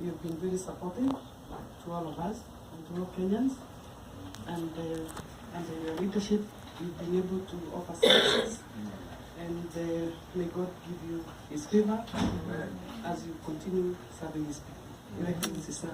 you've been very supportive to all of us and to all Kenyans, and under your leadership, you've been able to offer services, and may God give you His favor as you continue serving His people. Your Excellency, sir.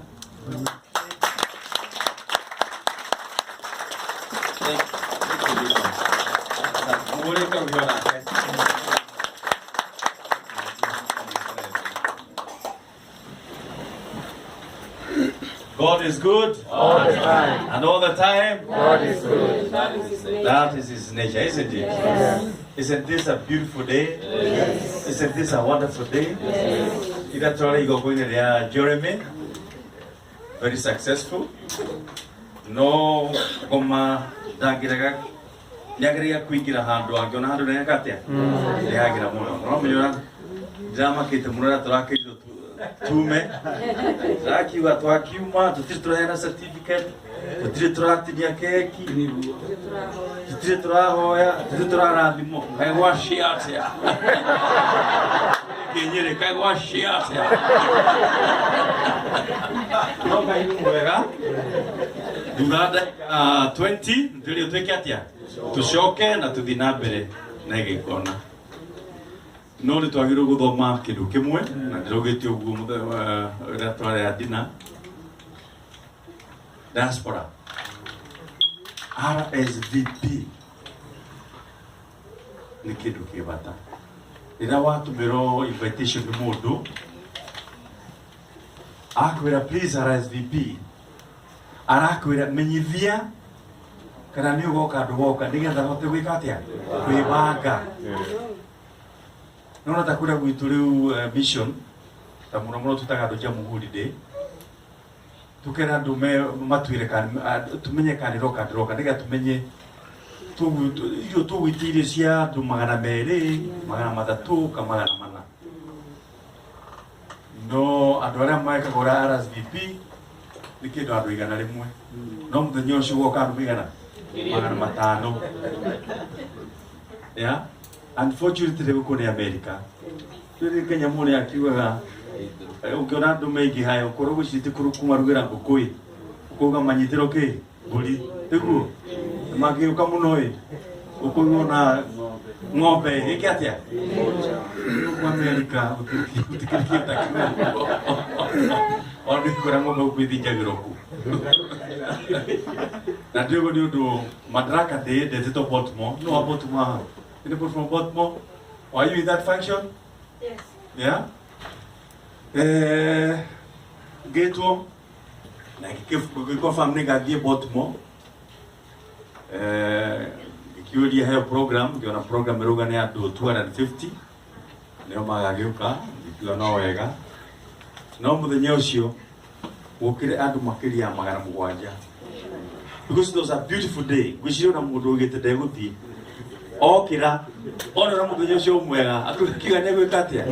God is good all the time, and all the time God is good. That is His nature, isn't it? Yes. Isn't this a beautiful day? Yes. Isn't this a wonderful day? Yes. That's why you going there, Jeremy. Very successful. No, koma dagiraga. Nyagiriga kuingira handu angiona handu na yakatia. Yagira muno. No mnyora. Drama kite munora turakirizo tume. Turakiwa twakiuma tutiri turahera certificate. Tutiri turatinia keki. Tutiri turahoya, tutiri turarathimo. Kaigwa shiatia. Kenyere kaigwa shiatia. No kainu mwega. Durada 20 ndio tweke atia. Tushoke na tuthi na mbere na igikona. No ni twagirwo guthoma kindu kimwe na ndirugite uguo muthenya tware ya dina. Diaspora RSVP ni kindu kibata. Ira watumiro invitation ni mundu akwira please RSVP arakwira menyithia kana ni ugoka ndugoka ndigetha hote gwika atia kwibanga nona takura gwitu riu mission ta muno tutaga ndu ja muhuri day tukera ndu matwire kan tumenye kan roka ndiga tumenye tu tugwitire cia ndu magana meri magana mathatu ka magana mana no andu aria maika gora RSVP nikindo andu igana rimwe no muthenya ucio goka andu igana magana matano. Yeah, unfortunately guko ni America tuli Kenya mune akiwaga ukiona andu maingi hayo koro guciti kuru kumarugira ngukui ukuga manyitiro ki buri tiguo magiuka muno ri ukuona ng'ombe iki atia kwa America utikirikita kidogo oni kura ng'ombe ukwithinjagirwo ku na ndio ndio Madaraka Day ndetito Baltimore no Baltimore people from Baltimore. Are you in that function? Yes. Yeah. Geto kwa family gagie Baltimore. Kiodi hayo program, kiona program rugani ya 250. Leo magagiuka, ikiwa no wega. No muthenya ucio ukire andu makiria magana mugwanja. Because it was a beautiful day. Gwiciro na mundu ugite ndeguthi. Okira ona na muthenya ucio mwega atukiga ne gwika atia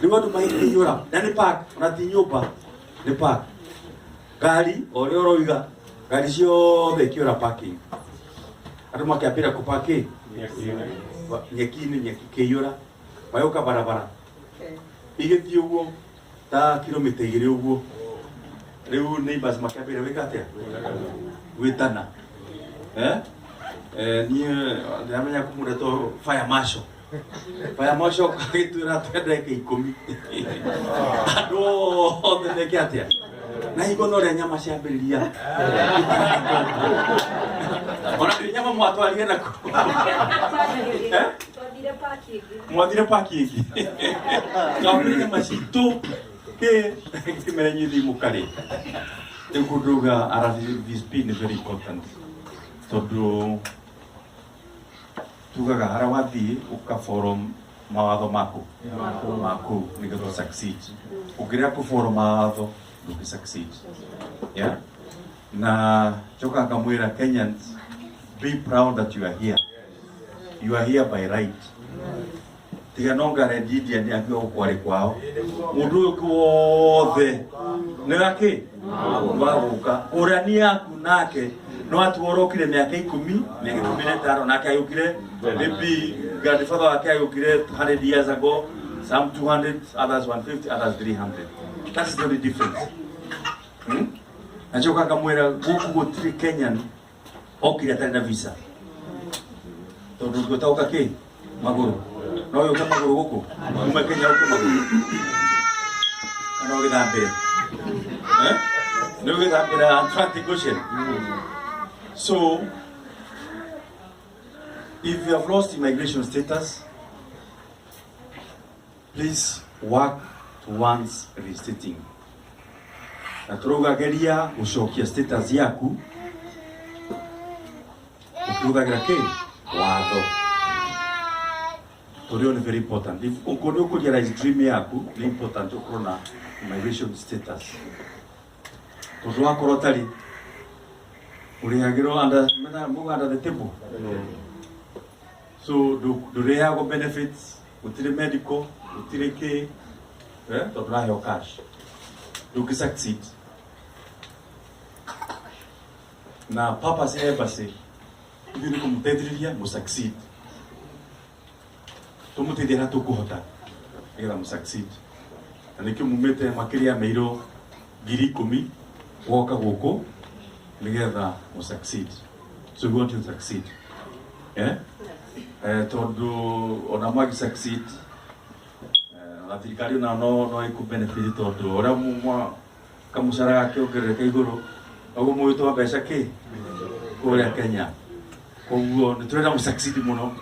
ni wandu mahinyura na ni park na ti nyumba ni park gari ore oroiga gari ciothe kiura parking andu makiambira ku parking nyeki kiyura mayoka barabara igithii uguo ta kilomita 2 uguo riu neighbors makiambira gwika atia gwitana ni ndamenya kumureto fire marshal kagitura twendeke 10 andu othe ndeke atia na igono ria nyama ciambiriria ona nyama mwatwarire naku mwathire paki iki kamuri nyama citu kimenye thimu kari tekuruga RSVP ni very important tondu tugaga hara wathi uka forum mawatho maku nigetha succeed ukiria ku forum mawatho you succeed. Yeah, na choka kamwira Kenyans, be proud that you are here by right. Tiga nonga rendidia ni akiwa kwari kwao mundu kwothe nigaki waguka urani yaku nake no atworokire miaka 10 miaka 15 nake ayukire maybe grandfather wake ayukire 100 years ago Some 200, others 150, others 300. That's the only difference. Nachoka kamwera guku gutiri Kenyan okire atari na visa. Tondu gutauka ke maguru. No yo kama maguru guku. Kuma Kenya uke maguru. Ano githambire. No githambire Atlantic Ocean. So if you have lost immigration status, please work towards restating. Na turugageria gucokia status yaku ukirugagira ke watho. Torio ni very important. If ukono ukuria rise dream yaku ni important ukorona immigration status. Tondu wakorwo tari urihagirwo under the table. So do they have benefits? Utile medical, utile ke, tondu nayo cash. Do succeed. Na papa se ebase, hivi ni kumtethiriria mu succeed. Tumutethira tukuhota, ila mu succeed. Na nikio mumete makiria meiro 10,000 woka guku nigetha mu succeed. So we want to succeed. Tondu ona mwagi succeed. Na thirikari na no iku benefit tondu ora mwa kamushara yake ongerereka iguru ogo mwito mbeca ki kuria Kenya. Koguo ni turenda mu succeed muno.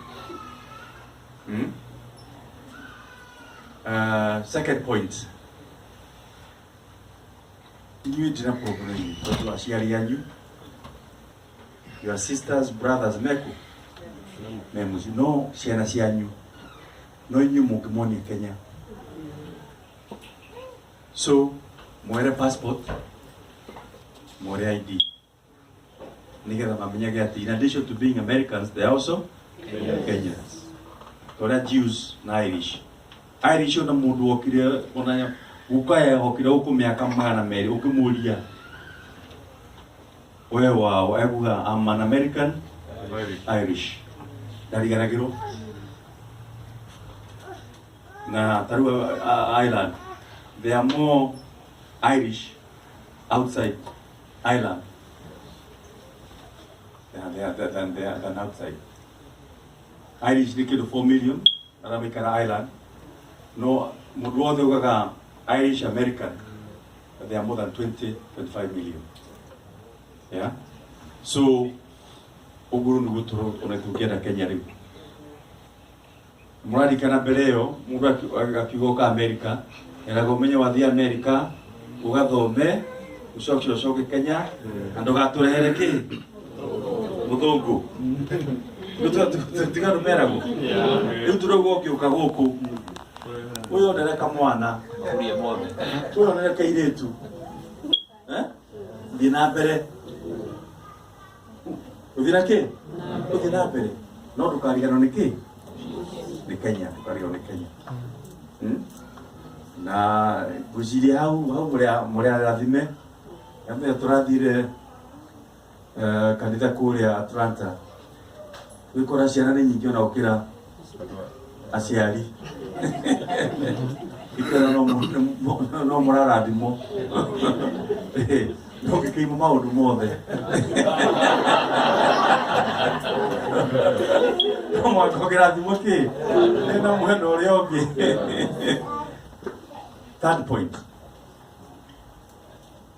Second point. You did not problem tondu aciari yanyu, your sisters, brothers, meku memuzi no ciana cianyu no inyu mukimoni Kenya. So mwere passport, mwere ID. Nigetha mamenyage ati in addition to being Americans, they are also Kenyans. Tora Jews na Irish. Irish ona mundu okire ona ukaya okire uku miaka magana meri ukimuria wewe wao ebuga I'm an American Irish. Darigaragiro na taru Ireland. There are more Irish outside Ireland than outside. Irish nikilo 4 million, Arabikara Ireland. No, Muduode ugaga Irish American, but there are more than 25 million. Yeah? So, Oguru Nuguturo unatukera Kenya ribu. Muradi kana beleo, mundu akigoka America, eragomenye wathi America, ugathome, ucoke Kenya, andogaturehera ki? Muthungu. Tigano merago. Riu turogo ukiuka guku. Uyo ndereka mwana. Uyo ndereka iretu. Thi na mbere. Uthira ki? Uthi na mbere. No ndukariganwo ni ki? Ni Kenya, ndukariganwo ni Kenya. Na ngwiciria hau muri arathime. Yambe turathire kanitha kuria Atlanta. Wikora ciana ni nyingi ona ukira aciari. Ikara no murarathimo. No gikimo maundu mothe. No mwakogera thimo ki? Na mwendo uria ungi. Third point.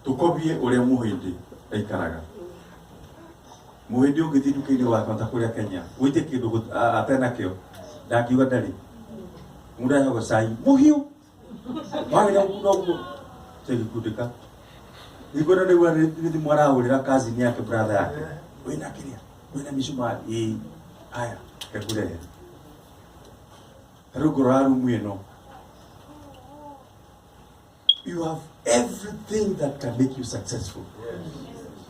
Tukobie uria muhindi aikaraga. Muhindi ungithi nduka-ini wake atakuria Kenya. Wite kindu atena kio. Ndakiuga ndari. Mundu ayogo cai. Muhiu. Wagira mundu tegikundika. Igora ni wari ni mwarahurira kazi ni yake brother yake. Wina kiria. Wina mishumari. Aya, kekure. Ruguraru mwino. You have everything that can make you successful.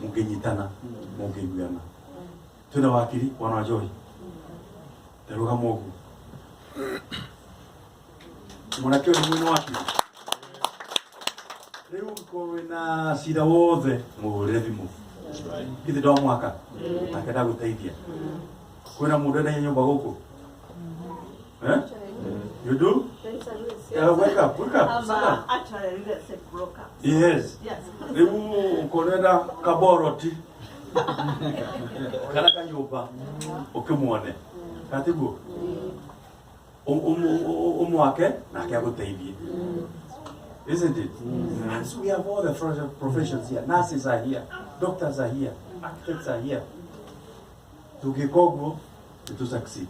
Mungenyitana, mungeiguana. Tuna wakiri wana joy. Teruga mogu. Mwanakio ni mwino waki. Leo mkowe na sida wothe murevi mu. Kithi ndo mwaka. Akenda guteithia. Kwina mundu na nyumba guku. You do? Wake up. Sit down. Actually, let's say broke up. Yes. Yes. Riu konenda kaboroti. Kana kanyumba. Ukimwone. Katibu. Umwake na akiaguteithie. Isn't it? And so we have all the professions here. Nurses are here. Doctors are here. Architects are here. Tukikogo to succeed.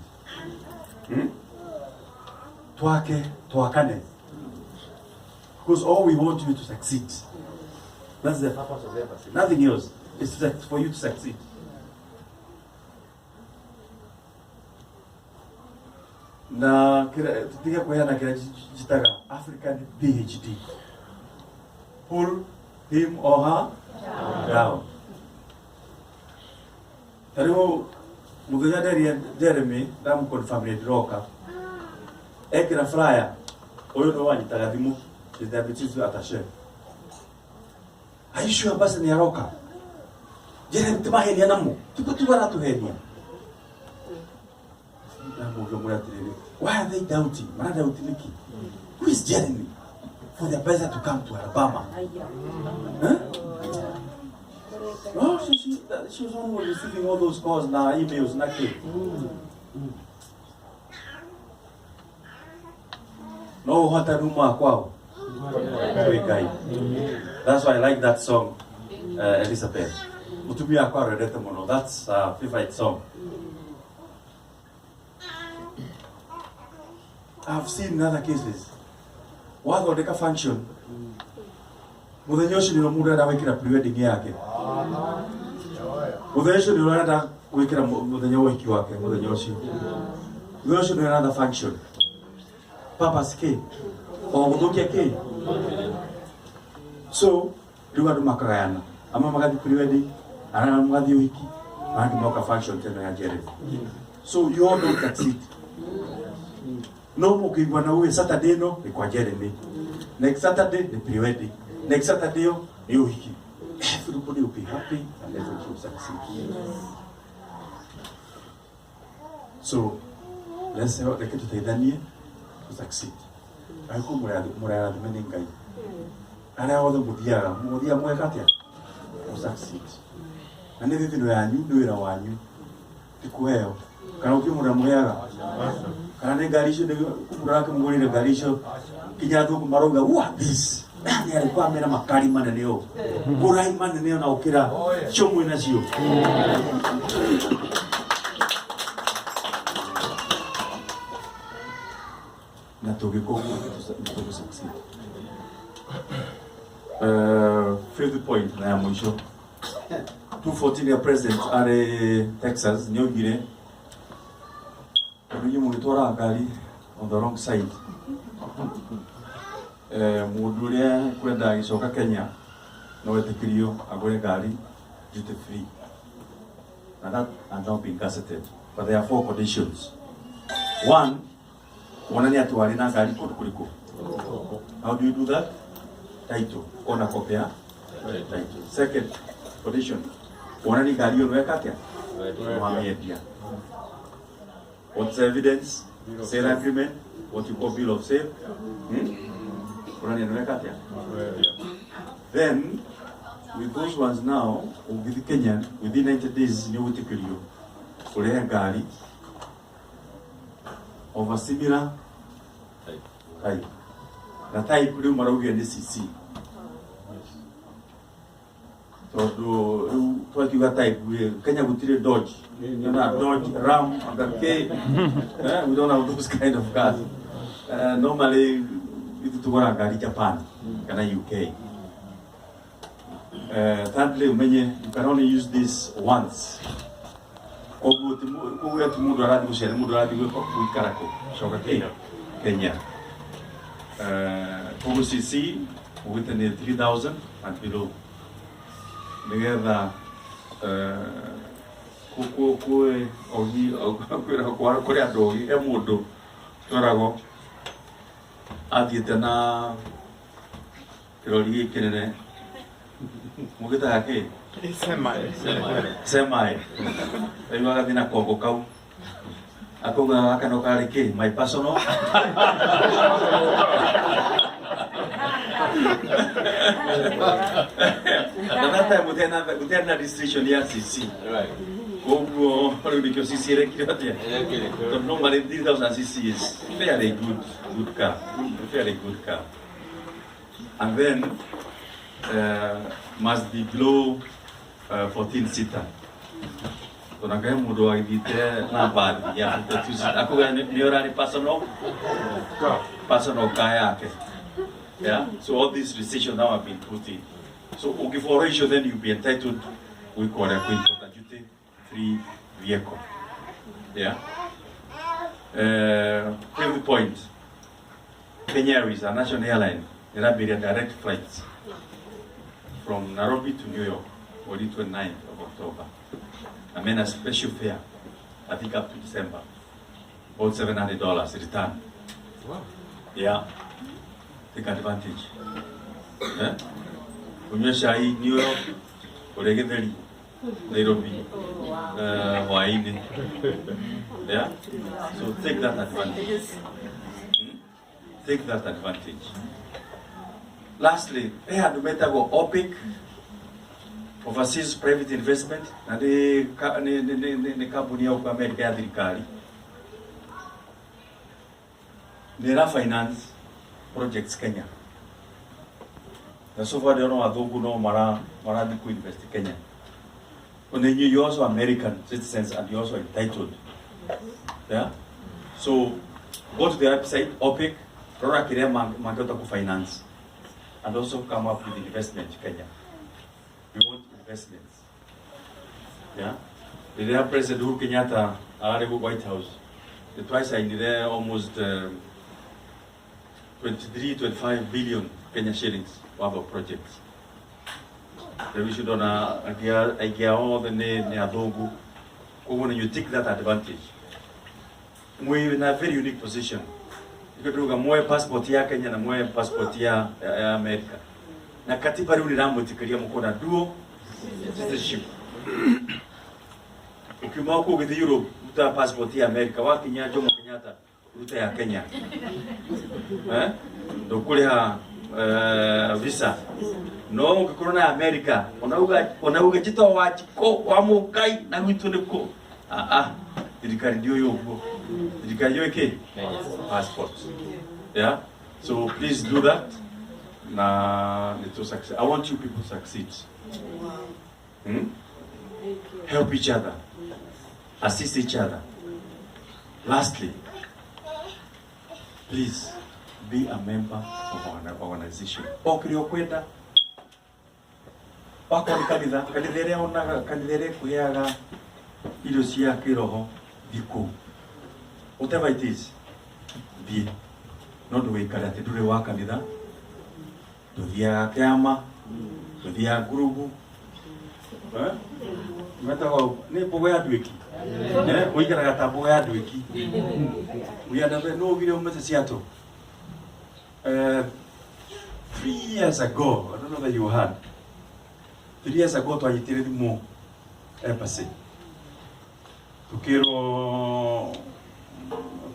Twakane. Because all we want you to succeed. That's the purpose of embassy. Nothing else. It's for you to succeed. Na tutika kuhana kila jitaga African PhD. Pull him or her down. Tariho muthenya Jeremy damu confirm roka. Ekira flyer. Oyo no wanyitaga thimu. Is the ability attaché. Are you sure basi ni roka? Jeremy tumahenia namo. Tuko tubara tuhenia. Why are they doubting? Who is Jeremy for the president to come to Alabama? Huh? Oh, she was only receiving all those calls now, emails, nothing. No, what a rumor kwao. That's why I like that song, Elizabeth. That's a favorite song. I've seen in other cases. Watu wateka function. Muthenyoshi ndio mundu arawekira pre-wedding yake. Muthenyoshi ndio anataka kuwekera muthenyo wiki wake, muthenyoshi. Muthenyoshi ndio another function. Purpose ke. O muthukia ke. So, ndio ndo makayana. Ama magadi pre-wedding, ana magadi wiki, ana mwaka function tena ya Jeremy. So you all don't succeed. No, ukigwa na uwe Saturday no ni kwa Jeremy. Next Saturday ni pre-wedding. Next Saturday ni wiki. Everybody will be happy and everybody will succeed. So let's say what to Tanzania to succeed. I hope murada many ngai. Ana wothe muthia mwekatia to succeed. And everything we are new do wanyu. Tikuheo. Kana ukimura muyaga. Kana ne garisho de kuraka mugurire garisho kijatu maronga this. Ni alikuwa amena makari maneneo. Kurai maneneo na ukira chomu inazio. Na tugiko to succeed. Fifth point na mwisho. 214 year president are Texas Nyogire. Mwenye monitora gari on the wrong side. Mudulia kwenda isoka Kenya no wetekirio agore gari duty free. And that has not been gazetted. But there are 4 conditions. 1, wanani atuwali na gari kuliko. How do you do that? Title. Ona kopia. Title. Second condition. Wanani gari onweka kya? Muhammedia. What's the evidence? Sale agreement? What you call bill of sale? Then, with those ones now, with the Kenyan, within 90 days, you will take you for a gari of a similar type. The type you Marawi and CC. So, what you got type, Kenya would treat Dodge. You know, Dodge, Ram, and K. We don't have those kind of cars. Normally, it's to work at Japan, Kana UK. Thirdly, you can only use this once. Kenya. CC within 3,000 and below. Together, Aditana Kiroli Kenene Mugita Semi. They were in a cocoa. Akauga akano kare ke my personal. Nanata mutena restriction ya CC. Koguo rubikyo CC rekiratia. The number 3000 CC is very good car. Very good car. And then must be below 14 seater. Tunakaya mudo wa dite na bad ya aku ga ni ora ni personal car yake. Yeah, so all these restrictions now have been put in. So okay, for ratio then you'll be entitled we call a important duty free vehicle. Yeah. Fifth point. Kenya Airways, a national airline, there have been direct flights from Nairobi to New York on the 29th of October. I mean a special fare, I think up to December, about $700 return. Wow. Yeah, take advantage. Yeah? Unyosha hii New York, Oregedeli, Nairobi, Hawaii. Yeah, so take that advantage. Take that advantage. Lastly, they had to better go OPIC, overseas private investment, na ni kampuni ya huko Amerika ya serikali. Nera finance projects Kenya. Na so far they don't know no mara ku invest in Kenya. When you also American citizens and you also entitled. Yeah. So go to the website OPIC, Rora Kire Mangota ku finance, and also come up with investment Kenya. We want investments. Yeah. The President Uhuru Kenyatta at the White House. The twice I did there almost 23-25 billion Kenya shillings worth of projects. Then we should on idea all the Neadogu. When you take that advantage, we're in a very unique position. You can do more passport ya Kenya na more passport ya America. Na katiba ruli rambo tikaria mkona duo citizenship. Ukimwa uko with Europe, uta passport ya America, wa Kenya Jomo Kenyatta, uta ya Kenya. Ndo kule visa. No ukikona na America, onauga jito wachiko wa mukai na mituleko. Dirikari ndio yogo. Dirikari yoke passport. Yeah. So please do that. To succeed. I want you people to succeed. Help each other. Assist each other. Lastly, please be a member of our organization. Okrio kwenda. Wako ni kanithere kuyaga irio cia kiroho thiku. Whatever it is, be. No nduikare ati ndure wa kanitha. Tuthia kiama, tuthia gurubu. Metago ni bogo ya dwiki. Uikara gata bogo ya dwiki. We had a no video message yato. 3 years ago, I don't know that you heard. 3 years ago, twajitire mo embassy. Tukiro,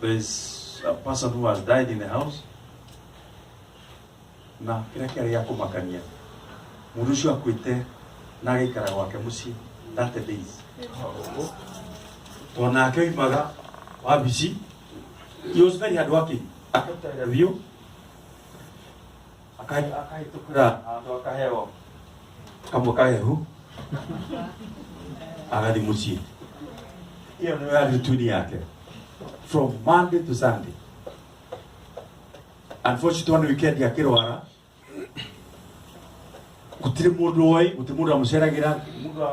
there's a person who has died in the house. Na kira kira ya kumakania. Murushu akwite na gikara gwake muci 30 days. Tona akimaga wa busy. He was very hard working. Akata review. Tukura akaheo. Kamukahehu. Agadi muci. Hiyo ndio attitude yake. From Monday to Sunday. Unfortunately, weekend ya kirwara gutire mundu oi gutire mundu amuceragira mundu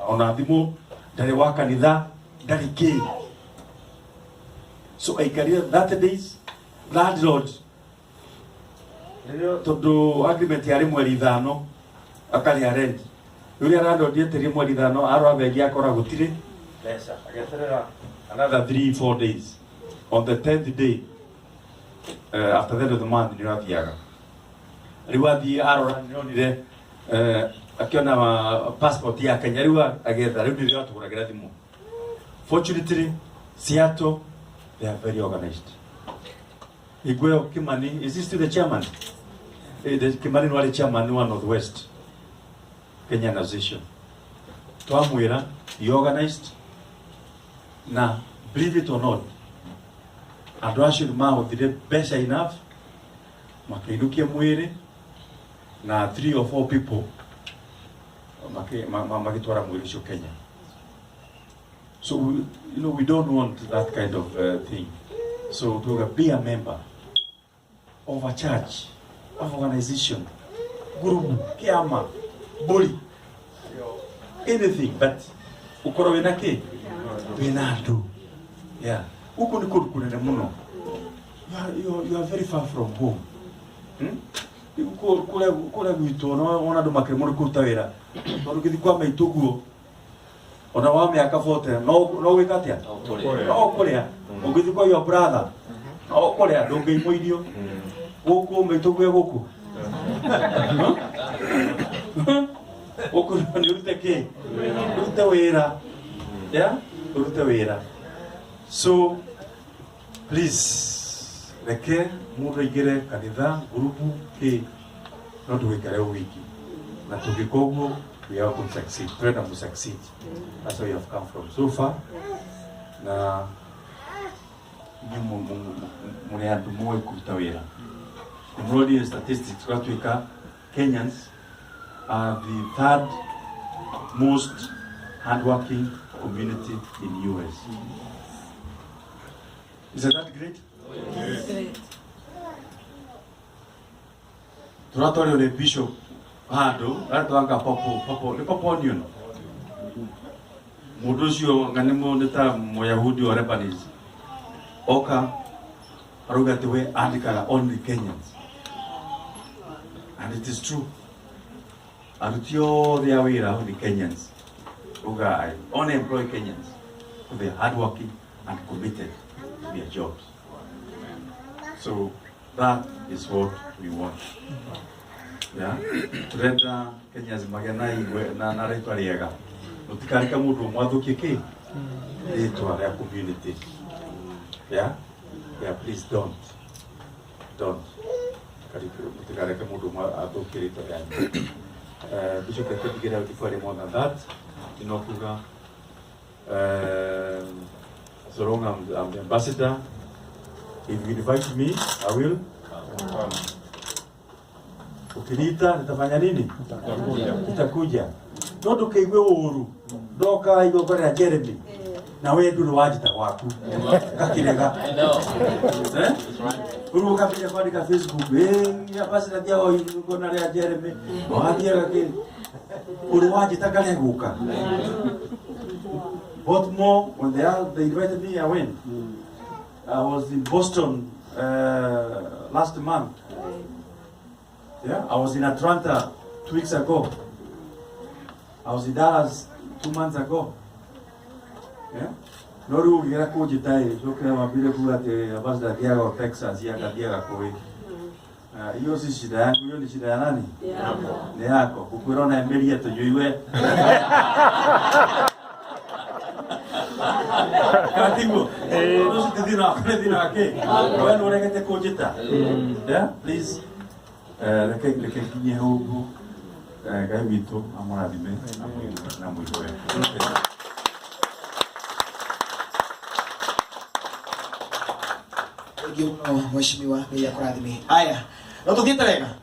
ona thimu ndari wa kanitha ndari ki. So aikaria that days landlord tondu agreement yari mweri 5 akali rent yuri landlord yetiri mweri 5 arwa begi akora gutire pesa ageterera another 3-4 days. On the 10th day after the end of the month ni rathiaga riwathi arora nionire akiona passport ya Kenya riwa agetha riu ni rio tuguragira thimu. Fortunately Seattle, they are very organized. Igweo Kimani, is he still the chairman? The Kimani was the chairman wa Northwest Kenyan Association. Twamwira, he organized. Now, believe it or not, andũ acio nĩmahũthire mbeca enough makĩinũkia mwĩrĩ na 3 or 4 people magĩtwara mwĩrĩ ũcio Kenya. So we don't want that kind of thing. So to be a member of a church, of organization, group, kiama, body, anything, but ukorwo wĩna kĩ? Wĩna andũ. Yeah. Huko ni kunene muno. You are very far from home. Kule gwitu ona andu makire muri kuruta wira. Tondu githi kwa maituguo. Ona wa miaka 40 no wikatia. No kuria. Ugithi kwa your brother. No kuria ndungiimwo irio. Guku maituguo guku. Guku ni urute ki? Urute wira. Yeah? Urute wira. So, please, reke mundu aingire kanitha grupu ki no tuikare wiki na tugikoguo we are going to succeed. Twenda mu succeed. That's where you have come from so far. Na mune andu moe kuruta wira. Kumrodi statistics kwa tuika Kenyans are the third most hardworking community in US. Isn't that great? Yes. Great. Turatware ule bishop hado atwanga popo onion. Mundu ucio nganimo nita Muyahudi wa Lebanese. Oka aruga tewe andikaga only Kenyans. And it is true. Arutio their way around the Kenyans. Uga I only employ Kenyans. So they are hardworking and committed to their jobs. So that is what we want. Yeah? Turenda Kenyans magana igwe na naretwa riega. Utikarika mundu mwathukie ki? Retwa ria community. Yeah? Yeah, please don't. Don't. Utikarika mundu mwathukie retwa ria. Bishop can get out before more than that. You know, so long I'm the ambassador. If you invite me, I will. Ukiniita nitafanya nini? Nitakuja. Ndio kaigwe uru. Ndoka igo kwa Jeremy. Na wewe ndio wajita waku. Kakirega. Eh? Uru kapija kwa Facebook. Ya basi na jao igo na ya Jeremy. Waambia kakiri. Uru wajita kale guka. What more when they invited me I went. I was in Boston last month. Yeah, I was in Atlanta 2 weeks ago. I was in Dallas 2 months ago. Yeah, noru gira kujitai sokera mabile kuate abazda diago Texas ya diaga koi. Hiyo si shida yangu, hiyo ni shida ya nani? Ni yako. Ukirona Emelia tujue. Katibu. Ndio sidina kredina ke. Wewe uregete kujita. Yeah, please. Leke kinye hubu. Gai wito amora dime na mwiwe. Mheshimiwa Meya Kuradhimi. Haya, na tukita